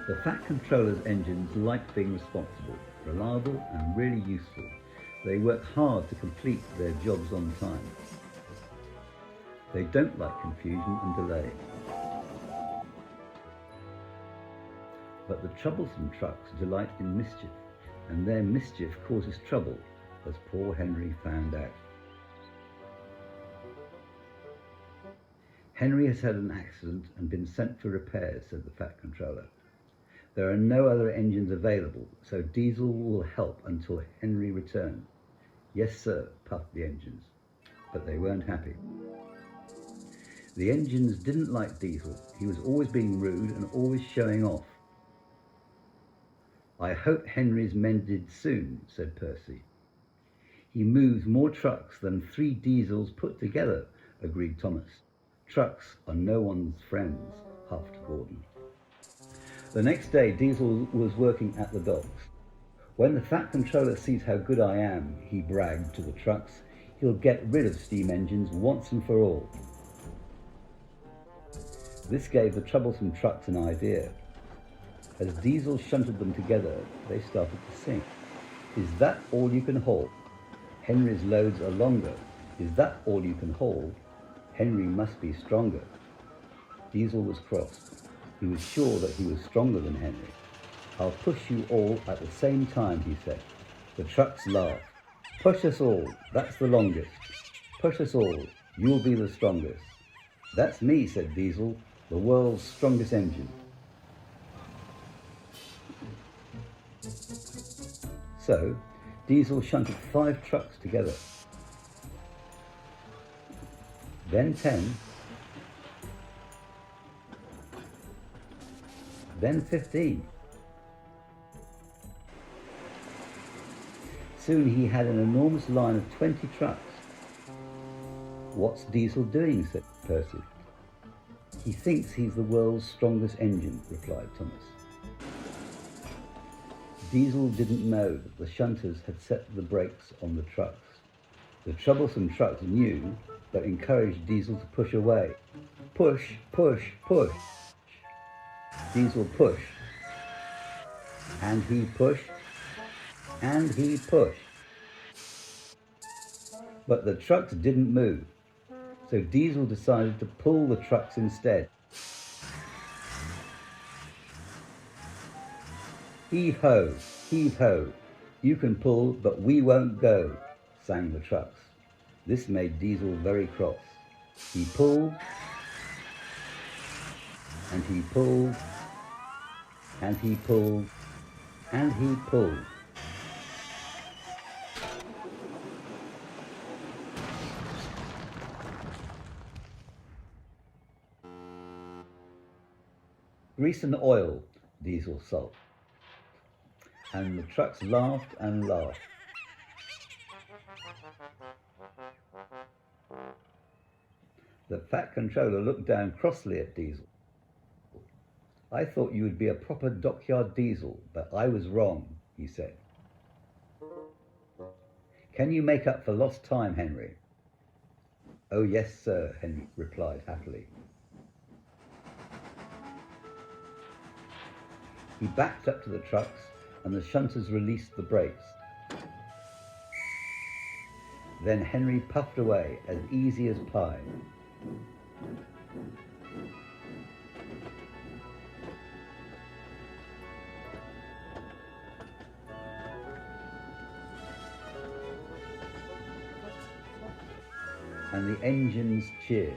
The Fat Controller's engines like being responsible, reliable and really useful. They work hard to complete their jobs on time. They don't like confusion and delay. But the troublesome trucks delight in mischief, and their mischief causes trouble, as poor Henry found out. Henry has had an accident and been sent for repairs, said the Fat Controller. There are no other engines available, so Diesel will help until Henry returns. Yes, sir, puffed the engines, but they weren't happy. The engines didn't like Diesel. He was always being rude and always showing off. I hope Henry's mended soon, said Percy. He moves more trucks than 3 Diesels put together, agreed Thomas. Trucks are no one's friends, huffed Gordon. The next day, Diesel was working at the docks. When the Fat Controller sees how good I am, he bragged to the trucks, he'll get rid of steam engines once and for all. This gave the troublesome trucks an idea. As Diesel shunted them together, they started to sing. Is that all you can haul? Henry's loads are longer. Is that all you can haul? Henry must be stronger. Diesel was cross. He was sure that he was stronger than Henry. I'll push you all at the same time, he said. The trucks laughed. Push us all, that's the longest. Push us all, you'll be the strongest. That's me, said Diesel, the world's strongest engine. So, Diesel shunted 5 trucks together. Then 10. Then 15. Soon he had an enormous line of 20 trucks. What's Diesel doing? Said Percy. He thinks he's the world's strongest engine, replied Thomas. Diesel didn't know that the shunters had set the brakes on the trucks. The troublesome trucks knew, but encouraged Diesel to push away. Push, push, push. Diesel pushed, and he pushed, and he pushed. But the trucks didn't move, so Diesel decided to pull the trucks instead. Heave ho, heave ho, you can pull, but we won't go, sang the trucks. This made Diesel very cross. He pulled, and he pulled, and he pulled, and he pulled. Grease and oil, Diesel sulked. And the trucks laughed and laughed. The Fat Controller looked down crossly at Diesel. I thought you would be a proper dockyard Diesel, but I was wrong, he said. Can you make up for lost time, Henry? Oh yes, sir, Henry replied happily. He backed up to the trucks and the shunters released the brakes. Then Henry puffed away as easy as pie. And the engines cheered.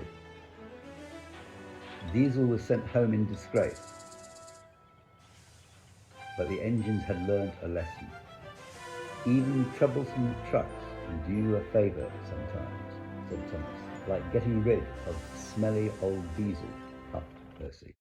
Diesel was sent home in disgrace. But the engines had learnt a lesson. Even troublesome trucks can do you a favour sometimes, said Thomas, like getting rid of smelly old Diesel, puffed Percy.